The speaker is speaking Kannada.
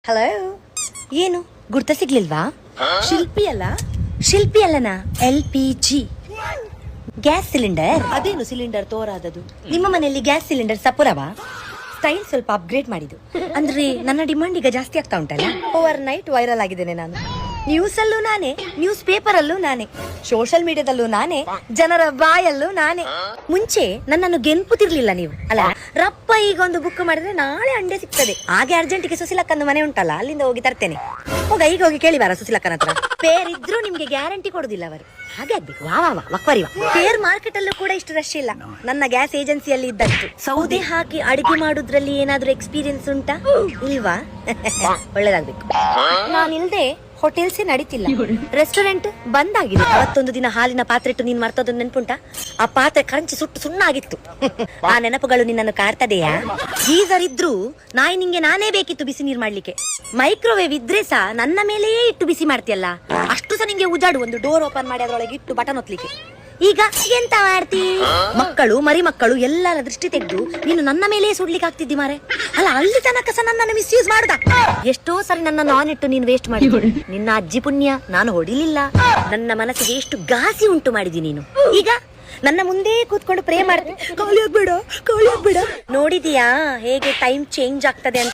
ಹಲೋ, ಏನು ಗುರ್ತ ಸಿಗ್ಲಿಲ್ವಾ? ಶಿಲ್ಪಿ ಅಲ್ಲ? ಶಿಲ್ಪಿ ಅಲ್ಲನಾ, LPG ಗ್ಯಾಸ್ ಸಿಲಿಂಡರ್. ಅದೇನು ಸಿಲಿಂಡರ್ ತೋರಾದದು? ನಿಮ್ಮ ಮನೆಯಲ್ಲಿ ಗ್ಯಾಸ್ ಸಿಲಿಂಡರ್ ಸಪುರವಾ? ಸ್ಟೈಲ್ ಸ್ವಲ್ಪ ಅಪ್ಗ್ರೇಡ್ ಮಾಡಿದ್ದು. ಅಂದ್ರೆ ನನ್ನ ಡಿಮಾಂಡ್ ಈಗ ಜಾಸ್ತಿ ಆಗ್ತಾ ಉಂಟಲ್ಲ, ಓವರ್ ನೈಟ್ ವೈರಲ್ ಆಗಿದ್ದೇನೆ ನಾನು. ನ್ಯೂಸ್ ಅಲ್ಲೂ ನಾನೇ, ನ್ಯೂಸ್ ಪೇಪರ್ ಅಲ್ಲೂ ನಾನೇ, ಸೋಷಿಯಲ್ ಮೀಡಿಯಾದಲ್ಲೂ ನಾನೇ, ಜನರ ಬಾಯಲ್ಲೂ ನಾನೇ. ಮುಂಚೆ ನನ್ನನ್ನು ಗೆನ್ಪುತ್ತಿರ್ಲಿಲ್ಲ ನೀವು ಅಲ್ಲ. ರಪ್ಪ ಈಗ ಒಂದು ಬುಕ್ ಮಾಡಿದ್ರೆ ನಾಳೆ ಅಂಡೆ ಸಿಗ್ತದೆ. ಹಾಗೆ ಅರ್ಜೆಂಟಿಗೆ ಸುಶೀಲಕ್ಕನ ಮನೆ ಉಂಟಲ್ಲ, ಅಲ್ಲಿಂದ ಹೋಗಿ ತರ್ತೇನೆ. ಈಗ ಹೋಗಿ ಕೇಳಿ ಬಾರ ಸುಶೀಲಕ್ಕನ ಹತ್ರ. ಪೇರ್ ಇದ್ರೂ ನಿಮ್ಗೆ ಗ್ಯಾರಂಟಿ ಕೊಡುದಿಲ್ಲ ಅವರು. ಹಾಗೆ ಆಗ್ಬೇಕು. ವಾ ವಾ ವಾ ವಕ್ವರಿ ವಾ. ಪೇರ್ ಮಾರ್ಕೆಟ್ ಅಲ್ಲೂ ಕೂಡ ಇಷ್ಟು ರಶ್ ಇಲ್ಲ. ನನ್ನ ಗ್ಯಾಸ್ ಏಜೆನ್ಸಿಯಲ್ಲಿ ಇದ್ದಷ್ಟು. ಸೌದೆ ಹಾಕಿ ಅಡಿಗೆ ಮಾಡುದ್ರಲ್ಲಿ ಏನಾದ್ರೂ ಎಕ್ಸ್ಪೀರಿಯನ್ಸ್ ಉಂಟಾ? ಇಲ್ವಾ? ಒಳ್ಳೇದಾಗ್ಬೇಕು. ನಾನಿಲ್ದೆ ಹೋಟೆಲ್ಸೇ ನಡೀತಿಲ್ಲ, ರೆಸ್ಟೋರೆಂಟ್ ಬಂದ್ ಆಗಿದೆ. ಅವತ್ತೊಂದು ದಿನ ಹಾಲಿನ ಪಾತ್ರೆ ಇಟ್ಟು ನೀನ್ ಮರ್ತೋದೊಂದು ನೆನ್ಪುಂಟಾ? ಆ ಪಾತ್ರೆ ಕರಂಚಿ ಸುಟ್ಟು ಸುಣ್ಣ ಆಗಿತ್ತು. ಆ ನೆನಪುಗಳು ನಿನ್ನನ್ನು ಕಾಡ್ತದೆಯಾ? ಗೀಸರ್ ಇದ್ರು ನಿಂಗೆ ನಾನೇ ಬೇಕಿತ್ತು ಬಿಸಿ ನೀರ್ ಮಾಡ್ಲಿಕ್ಕೆ. ಮೈಕ್ರೋವೇವ್ ಇದ್ರೆ ಸಹ ನನ್ನ ಮೇಲೆಯೇ ಇಟ್ಟು ಬಿಸಿ ಮಾಡ್ತೀಯಲ್ಲ, ಅಷ್ಟು ಸಹ ನಿಂಗೆ ಉಜಾಡು. ಒಂದು ಡೋರ್ ಓಪನ್ ಮಾಡಿ ಅದ್ರೊಳಗೆ ಇಟ್ಟು ಬಟನ್ ಒತ್ಲಿಕ್ಕೆ. ಈಗ ಎಂತ ಮಾಡ್ತಿ? ಮಕ್ಕಳು ಮರಿ ಮಕ್ಕಳು ಎಲ್ಲರ ದೃಷ್ಟಿ ತೆಗೆದು ನೀನು ನನ್ನ ಮೇಲೆ ಸುಡ್ಲಿಕ್ಕೆ ಆಗ್ತಿದ್ದಿ ಮಾರೆ. ಅಲ್ಲ, ಅಲ್ಲಿ ತನಕ ಸಹ ನನ್ನನ್ನು ಮಿಸ್ಯೂಸ್ ಮಾಡುದ. ಎಷ್ಟೋ ಸರಿ ನನ್ನನ್ನು ಆನ್ ಇಟ್ಟು ನೀನು ವೇಸ್ಟ್ ಮಾಡಿ. ನಿನ್ನ ಅಜ್ಜಿ ಪುಣ್ಯ ನಾನು ಹೊಡಿಲಿಲ್ಲ. ನನ್ನ ಮನಸ್ಸಿಗೆ ಎಷ್ಟು ಘಾಸಿ ಉಂಟು ಮಾಡಿದಿ ನೀನು. ಈಗ ನನ್ನ ಮುಂದೆ ಕೂತ್ಕೊಂಡು ಪ್ರೇ ಮಾಡ್ತೀನಿ, ಖಾಲಿ ಆಗ್ಬೇಡ. ನೋಡಿದೀಯಾ ಹೇಗೆ ಟೈಮ್ ಚೇಂಜ್ ಆಗ್ತದೆ ಅಂತ?